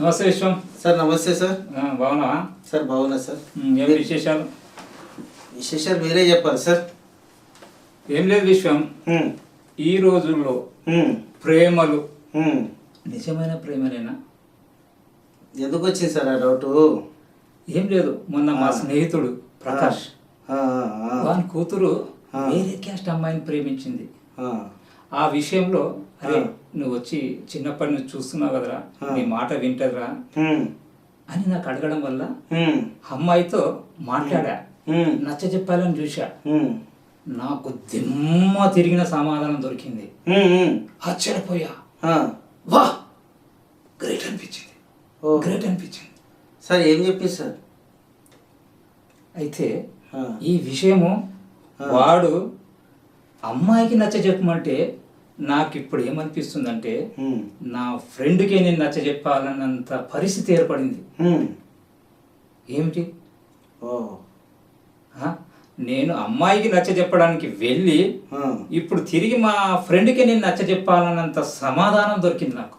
నమస్తే విశ్వం సార్. నమస్తే సార్. బాగున్నావా సార్? బాగున్నా సార్. ఏం విశేషాలు? విశేషాలు మీరే చెప్పాలి సార్. ఏం లేదు విశ్వం, ఈ రోజుల్లో ప్రేమలు నిజమైన ప్రేమలేనా? ఎందుకు వచ్చింది సార్ ఆ డౌట్? ఏం లేదు, మొన్న మా స్నేహితుడు ప్రకాష్ వాని కూతురు వేరే క్యాస్ట్ అమ్మాయిని ప్రేమించింది. ఆ విషయంలో అరే నువ్వు వచ్చి చిన్నప్పటి నుంచి చూస్తున్నావు కదరా, నీ మాట వింటదిరా అని నాకు అడగడం వల్ల అమ్మాయితో మాట్లాడా, నచ్చ చెప్పాలని చూసా. నాకు దిమ్మ తిరిగిన సమాధానం దొరికింది. ఆశ్చర్యపోయా. వా గ్రేట్ అనిపించింది, గ్రేట్ అనిపించింది. సార్ ఏం చెప్పింది సార్? అయితే ఈ విషయము వాడు అమ్మాయికి నచ్చ చెప్పమంటే నాకు ఇప్పుడు ఏమనిపిస్తుందంటే నా ఫ్రెండ్కే నేను నచ్చ చెప్పాలన్నంత పరిస్థితి ఏర్పడింది. ఏమిటి? నేను అమ్మాయికి నచ్చ చెప్పడానికి వెళ్ళి ఇప్పుడు తిరిగి మా ఫ్రెండ్కి నేను నచ్చ చెప్పాలన్నంత సమాధానం దొరికింది నాకు.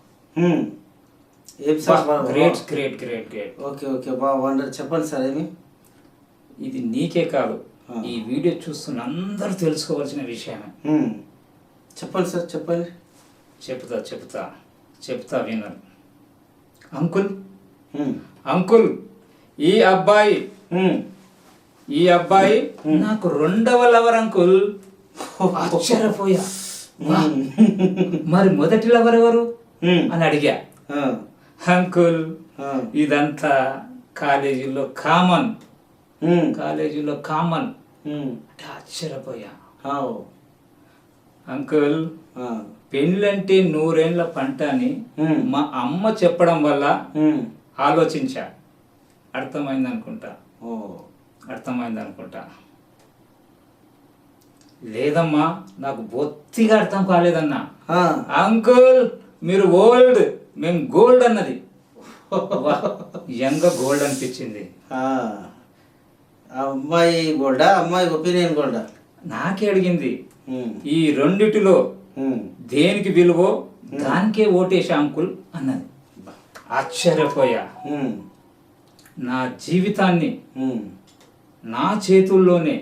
Great great great great. Okay okay బాగుండదు. చెప్పండి సార్. ఏమి ఇది నీకే కాదు, ఈ వీడియో చూస్తున్న అందరూ తెలుసుకోవాల్సిన విషయమే. చెప్పండి సార్, చెప్పండి. చెప్తా చెప్తా చెప్తా వినరు. అంకుల్ అంకుల్ ఈ అబ్బాయి నాకు రెండవ లవర్ అంకుల్. ఆశ్చర్యపోయా. మరి మొదటి లవర్ ఎవరు అని అడిగా. అంకుల్ ఇదంతా కాలేజీలో కామన్, కాలేజీలో కామన్ అంటే ఆశ్చర్యపోయా. అంకుల్ పెళ్ళంటే 100 ఏళ్ల పంట అని మా అమ్మ చెప్పడం వల్ల ఆలోచించా. అర్థమైంది అనుకుంటా, అర్థమైంది అనుకుంటా. లేదమ్మా నాకు బొత్తిగా అర్థం కాలేదన్నా. అంకుల్ మీరు ఓల్డ్, మేము గోల్డ్ అన్నది. యంగ్ గోల్డ్ అనిపించింది. అమ్మాయి గోల్డా, అమ్మాయి ఒపీనియన్ గోల్డా? నాకే అడిగింది. ఈ రెండిటిలో దేనికి విలువో దానికే ఓటేసా అంకుల్ అన్నది. ఆశ్చర్యపోయా. నా జీవితాన్ని నా చేతుల్లోనే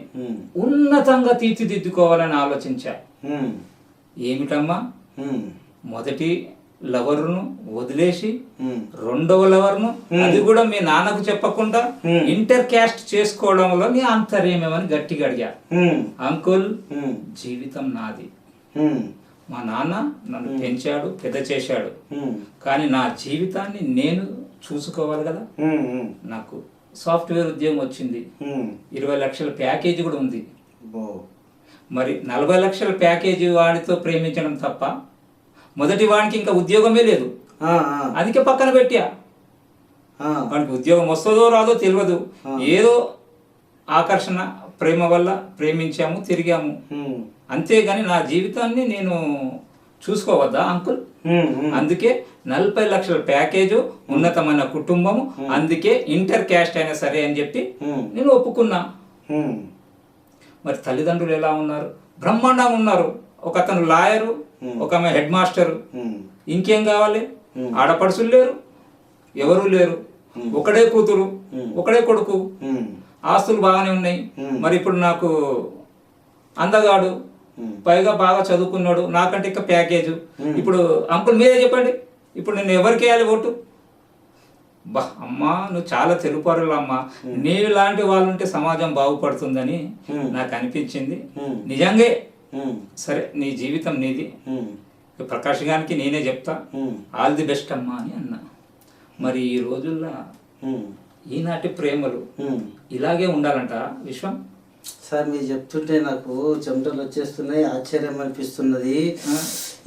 ఉన్నతంగా తీర్చిదిద్దుకోవాలని ఆలోచించా. ఏమిటమ్మా, మొదటి లవర్ను వదిలేసి రెండవ లవర్ను, అది కూడా మీ నాన్నకు చెప్పకుండా ఇంటర్ క్యాస్ట్ చేసుకోవడంలో నీ అంతర్యమేమని గట్టిగా అడిగా. అంకుల్ జీవితం నాది, మా నాన్న నన్ను పెంచాడు, పెద్ద చేశాడు, కానీ నా జీవితాన్ని నేను చూసుకోవాలి కదా. నాకు సాఫ్ట్వేర్ ఉద్యోగం వచ్చింది, 20 లక్షల ప్యాకేజీ కూడా ఉంది. మరి 40 లక్షల ప్యాకేజీ వాడితో ప్రేమించడం తప్ప మొదటి వాడికి ఇంకా ఉద్యోగమే లేదు, అందుకే పక్కన పెట్టా. వాడికి ఉద్యోగం వస్తుందో రాదో తెలియదు, ఏదో ఆకర్షణ ప్రేమ వల్ల ప్రేమించాము, తిరిగాము, అంతేగాని నా జీవితాన్ని నేను చూసుకోవద్దా అంకుల్? అందుకే 40 లక్షల ప్యాకేజు, ఉన్నతమైన కుటుంబము, అందుకే ఇంటర్ క్యాస్ట్ అయినా సరే అని చెప్పి నేను ఒప్పుకున్నా. మరి తల్లిదండ్రులు ఎలా ఉన్నారు? బ్రహ్మాండంగా ఉన్నారు. ఒక అతను లాయరు, ఒక ఆమె హెడ్ మాస్టరు. ఇంకేం కావాలి? ఆడపడుచులు లేరు, ఎవరు లేరు, ఒకడే కూతురు, ఒకడే కొడుకు, ఆస్తులు బాగానే ఉన్నాయి. మరి ఇప్పుడు నాకు అందగాడు, పైగా బాగా చదువుకున్నాడు, నాకంటే ఇంకా ప్యాకేజు. ఇప్పుడు అంకుల్ మీరే చెప్పండి, ఇప్పుడు నేను ఎవరికి వేయాలి ఓటు? బా అమ్మా నువ్వు చాలా తెలుపరులు అమ్మా, నీలాంటి వాళ్ళు ఉంటే సమాజం బాగుపడుతుందని నాకు అనిపించింది. నిజంగా సరే నీ జీవితం నీది, ప్రకాష్ గారికి నేనే చెప్తా ఆల్ ది బెస్ట్ అమ్మా అని అన్నా. మరి ఈ రోజుల్లో ఈనాటి ప్రేమలు ఇలాగే ఉండాలంట విశ్వం? సార్ మీరు చెప్తుంటే నాకు చెమటలు వచ్చేస్తున్నాయి, ఆశ్చర్యం అనిపిస్తున్నది.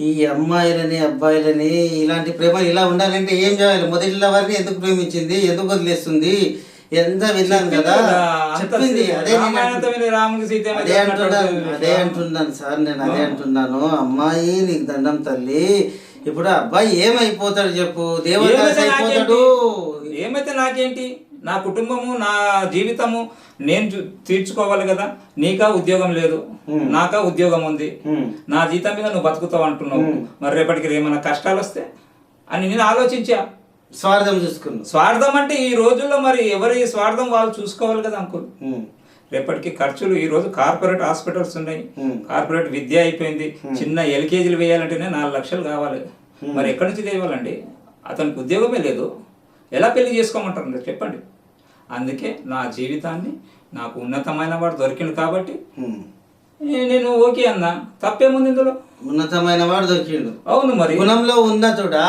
ఈ అమ్మాయిలని అబ్బాయిలని ఇలాంటి ప్రేమలు ఇలా ఉండాలంటే ఏం చేయాలి? మొదటి లవర్ని ఎందుకు ప్రేమించింది, ఎందుకు వదిలేస్తుంది? ఎంత విన్నాను కదా, చెప్పింది. అదే అంటున్నాను సార్, నేను అదే అంటున్నాను. అమ్మాయి నీకు దండం తల్లి, ఇప్పుడు అబ్బాయి ఏమైపోతాడు చెప్పు? దేవుడు అయిపోతాడు. ఏమైతే నాకేంటి? నా కుటుంబము, నా జీవితము నేను తీర్చుకోవాలి కదా. నీకా ఉద్యోగం లేదు, నాకా ఉద్యోగం ఉంది, నా జీతం మీద నువ్వు బతుకుతావు అంటున్నావు. మరి రేపటికి ఏమైనా కష్టాలు వస్తే అని నేను ఆలోచించా. స్వార్థం చూసుకున్నాం. స్వార్థం అంటే ఈ రోజుల్లో మరి ఎవరి స్వార్థం వాళ్ళు చూసుకోవాలి కదా అంకుల్. రేపటికి ఖర్చులు, ఈ రోజు కార్పొరేట్ హాస్పిటల్స్ ఉన్నాయి, కార్పొరేట్ విద్య అయిపోయింది. చిన్న ఎల్కేజీలు వేయాలంటేనే 4 లక్షలు కావాలి. మరి ఎక్కడి నుంచి తేవాలండి? అతనికి ఉద్యోగమే లేదు, ఎలా పెళ్లి చేసుకోమంటారు చెప్పండి. అందుకే నా జీవితాన్ని నాకు ఉన్నతమైన వాడు దొరికిండు కాబట్టి నేను ఓకే అన్నా. తప్పేముంది ఇందులో? ఉన్నతమైన వాడు దొరికిండు. అవును, మరి గుణంలో ఉన్నతుడా,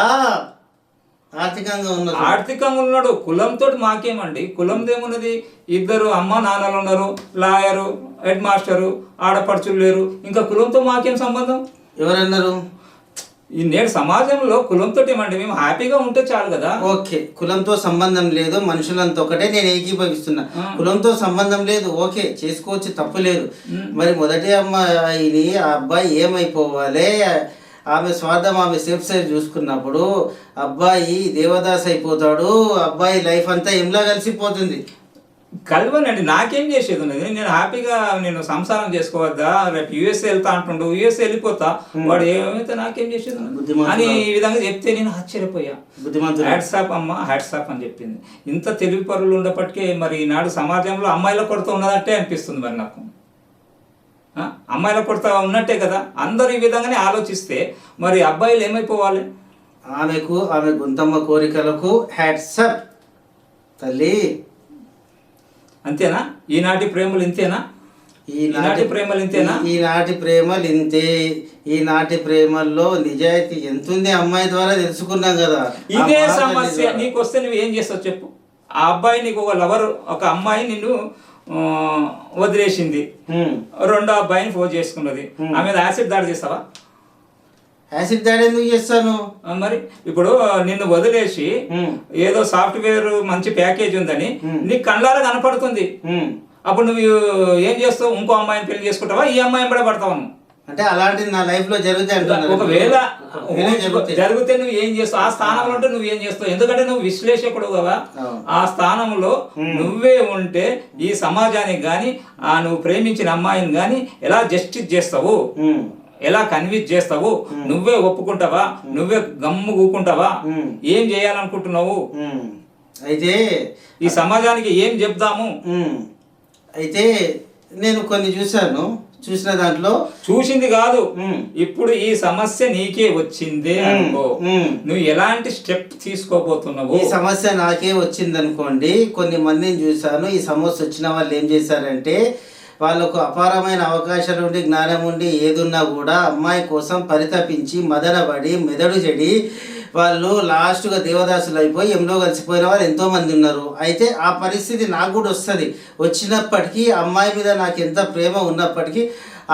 ఆర్థికంగా ఉన్నాడు. కులంతో మాకేమండి? కులందేమున్నది? ఇద్దరు అమ్మ నాన్నలు ఉన్నారు, లాయరు, హెడ్ మాస్టరు, ఆడపడుచులు లేరు, ఇంకా కులంతో మాకేం సంబంధం? ఎవరన్నారు? ఈ నేడు సమాజంలో కులంతో ఏమండి? మేము హ్యాపీగా ఉంటే చాలు కదా. ఓకే, కులంతో సంబంధం లేదు, మనుషులంతా ఒకటే, నేను ఏకీభవిస్తున్నా. కులంతో సంబంధం లేదు, ఓకే, చేసుకోవచ్చు, తప్పు లేదు. మరి మొదటి అమ్మాయిని ఆ అబ్బాయి ఏమైపోవాలి? ఆమె స్వార్థం, ఆమె సేఫ్ సైడ్ చూసుకున్నప్పుడు అబ్బాయి దేవదాస్ అయిపోతాడు. అబ్బాయి లైఫ్ అంతా ఎంలా కలిసిపోతుంది. కలవనండి, నాకేం చేసేది ఉన్నది? నేను హ్యాపీగా నేను సంసారం చేసుకోవద్దా? రేపు యూఎస్ఏ వెళ్తా అంటుండు, యూఎస్ఏ వెళ్ళిపోతా, వాడు ఏమైతే నాకేం చేసేది అని ఈ విధంగా చెప్తే నేను ఆశ్చర్యపోయా. హ్యాట్సాప్ అమ్మ, హ్యాట్సాప్ అని చెప్పింది. ఇంత తెలివి పరులు ఉన్నప్పటికీ మరి ఈనాడు సమాజంలో అమ్మాయిల కొరత ఉన్నదంటే అనిపిస్తుంది. మరి నాకు అమ్మాయిల కొరత ఉన్నట్టే కదా. అందరు ఈ విధంగానే ఆలోచిస్తే మరి అబ్బాయిలు ఏమైపోవాలి? ఆమె గుంతమ్మ కోరికలకు హ్యాట్సాప్ తల్లి. అంతేనా? ఈనాటి ప్రేమలు ఇంతేనా? ఈనాటి ప్రేమలు ఇంతేనా? ఈనాటి ప్రేమలు ఇంతే. ఈనాటి ప్రేమల్లో నిజాయితీ ఎంతుంది అమ్మాయి ద్వారా తెలుసుకున్నాం కదా. ఇదే సమస్య నీకు వస్తే నువ్వు ఏం చేస్తావు చెప్పు? ఆ అబ్బాయి నీకు ఒక లవర్, ఒక అమ్మాయి నిన్ను వదిలేసింది, రెండో అబ్బాయిని ఫోన్ చేసుకున్నది, ఆమె యాసిడ్ దాడి చేస్తావా? యాసిడ్ దాడి ఎందుకు చేస్తాను? మరి ఇప్పుడు నిన్ను వదిలేసి ఏదో సాఫ్ట్వేర్ మంచి ప్యాకేజ్ ఉందని నీకు కళ్ళారా కనపడుతుంది, అప్పుడు నువ్వు ఏం చేస్తావు? ఇంకో అమ్మాయిని పెళ్లి చేసుకుంటావా? ఈ అమ్మాయిని కూడా పడతావా? అంటే అలాంటిది నా లైఫ్ లో జరుగుతాయి. ఒకవేళ జరిగితే నువ్వు ఏం చేస్తావు? ఆ స్థానంలో ఉంటే నువ్వు ఏం చేస్తావు? ఎందుకంటే నువ్వు విశ్లేషకుడు కదా. ఆ స్థానంలో నువ్వే ఉంటే ఈ సమాజానికి గాని, నువ్వు ప్రేమించిన అమ్మాయిని గాని ఎలా జస్టిస్ చేస్తావు, ఎలా కన్విన్స్ చేస్తావు? నువ్వే ఒప్పుకుంటావా? నువ్వే గమ్ము కూకుంటావా? ఏం చేయాలనుకుంటున్నావు? అయితే ఈ సమాజానికి ఏం చెప్దాము? అయితే నేను కొన్ని చూసిన దాంట్లో చూసింది కాదు, ఇప్పుడు ఈ సమస్య నీకే వచ్చిందే అనుకో, నువ్వు ఎలాంటి స్టెప్ తీసుకోబోతున్నావు? ఈ సమస్య నాకే వచ్చింది అనుకోండి. కొన్ని మందిని చూశాను. ఈ సమస్య వచ్చిన వాళ్ళు ఏం చేశారంటే, వాళ్ళకు అపారమైన అవకాశాలు ఉండి, జ్ఞానం ఉండి, ఏదున్నా కూడా అమ్మాయి కోసం పరితపించి మదనపడి మెదడు చెడి వాళ్ళు లాస్ట్గా దేవదాసులు అయిపోయి ఎంలో కలిసిపోయిన వాళ్ళు ఎంతోమంది ఉన్నారు. అయితే ఆ పరిస్థితి నాకు కూడా వస్తుంది. వచ్చినప్పటికీ అమ్మాయి మీద నాకు ఎంత ప్రేమ ఉన్నప్పటికీ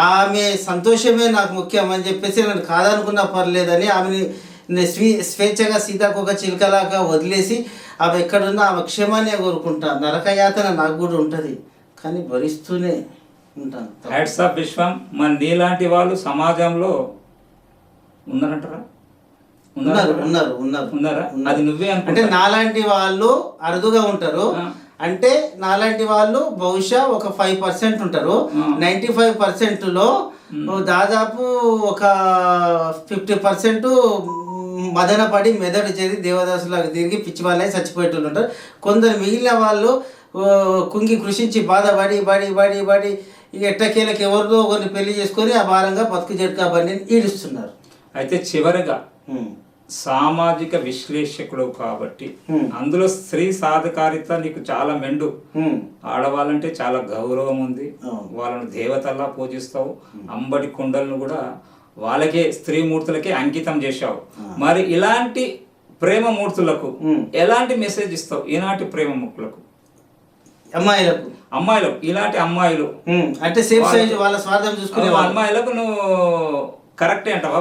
ఆమె సంతోషమే నాకు ముఖ్యం అని చెప్పేసి నన్ను కాదనుకున్నా పర్లేదని ఆమెని స్వేచ్ఛగా సీతాకొక చిలుకలాగా వదిలేసి ఆమె ఎక్కడున్నా ఆమె క్షేమాన్ని కోరుకుంటా. నరకయాతన నాకు కూడా ఉంటుంది, కానీ భరిస్తూనే ఉంటాను. హ్యాట్స్ ఆఫ్ విశ్వం. మరి నీలాంటి వాళ్ళు సమాజంలో ఉన్నారంటారా? ఉన్నారా? అది నువ్వే అంటే నాలాంటి వాళ్ళు అరుదుగా ఉంటారు. అంటే నాలాంటి వాళ్ళు బహుశా ఒక 5% ఉంటారు. 95%లో దాదాపు ఒక 50% మదనపడి మెదడు చేరి దేవదాసులకు తిరిగి పిచ్చి వాళ్ళే చచ్చిపోయేటోళ్ళు ఉంటారు. కొందరు మిగిలిన వాళ్ళు కుంగి కృషించి బాధపడి బడి బడి బడి ఎట్టకేలకు ఎవరితో ఒకరిని పెళ్లి చేసుకొని ఆ భారంగా బతుకు జట్కా బండిని ఈడుస్తున్నారు. అయితే చివరిగా సామాజిక విశ్లేషకుడు కాబట్టి అందులో స్త్రీ సాధికారిత నీకు చాలా మెండు. ఆడవాళ్ళంటే చాలా గౌరవం ఉంది, వాళ్ళను దేవతల్లా పూజిస్తావు. అంబడి కుండలను కూడా వాళ్ళకే, స్త్రీ మూర్తులకే అంకితం చేశావు. మరి ఇలాంటి ప్రేమ మూర్తులకు ఎలాంటి మెసేజ్ ఇస్తావు? ఈనాటి ప్రేమ మూర్తులకు, అమ్మాయిలకు, ఇలాంటి అమ్మాయిలు అంటే సేఫ్ సైజ్ వాళ్ళ స్వార్థం చూసుకునే అమ్మాయిలకు నువ్వు కరెక్టే అంటావా?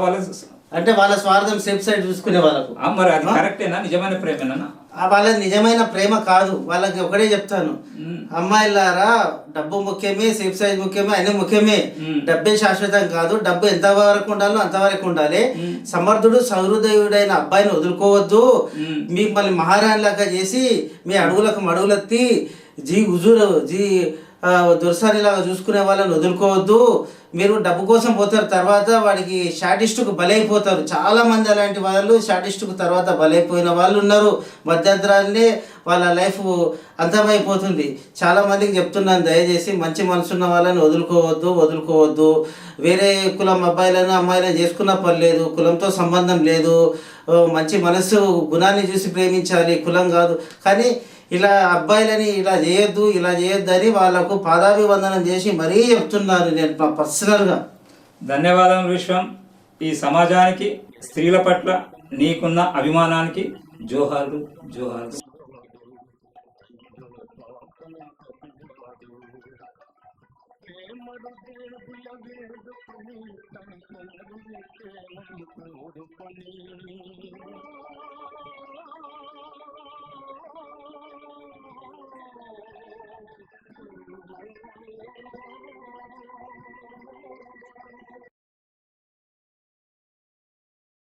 అంటే వాళ్ళ స్వార్థం సేఫ్ సైడ్ చూసుకునే వాళ్ళకు మరి అది కరెక్టేనా? నిజమైన ప్రేమేనా? వాళ్ళ నిజమైన ప్రేమ కాదు. వాళ్ళకి ఒకటే చెప్తాను, అమ్మాయిలారా, డబ్బు ముఖ్యమే, సేఫ్ సైజ్ ముఖ్యమే, అన్ని ముఖ్యమే. డబ్బే శాశ్వతం కాదు. డబ్బు ఎంత వరకు ఉండాలో అంతవరకు ఉండాలి. సమర్థుడు సహృదయుడైన అబ్బాయిని వదులుకోవద్దు. మీకు మళ్ళీ మహారాణి లాగా చేసి మీ అడుగులకు మడుగులెత్తి జీ దుర్సానిలాగా చూసుకునే వాళ్ళని వదులుకోవద్దు. మీరు డబ్బు కోసం పోతారు, తర్వాత వాడికి షాటిస్టుకు బలైపోతారు. చాలామంది అలాంటి వాళ్ళు షాటిస్టుకు తర్వాత బలైపోయిన వాళ్ళు ఉన్నారు. మధ్యంతరాన్ని వాళ్ళ లైఫ్ అంతమైపోతుంది. చాలామందికి చెప్తున్నాను, దయచేసి మంచి మనసున్న వాళ్ళని వదులుకోవద్దు. వేరే కులం అబ్బాయిలను అమ్మాయిలను చేసుకున్న పర్లేదు, కులంతో సంబంధం లేదు. మంచి మనసు గుణాన్ని చూసి ప్రేమించాలి, కులం కాదు. కానీ ఇలా అబ్బాయిలని ఇలా చేయొద్దు అని వాళ్ళకు పాదాభివందనం చేసి మరీ చెప్తున్నాను నేను పర్సనల్గా. ధన్యవాదములు విశ్వం. ఈ సమాజానికి స్త్రీల పట్ల నీకున్న అభిమానానికి జోహార్లు.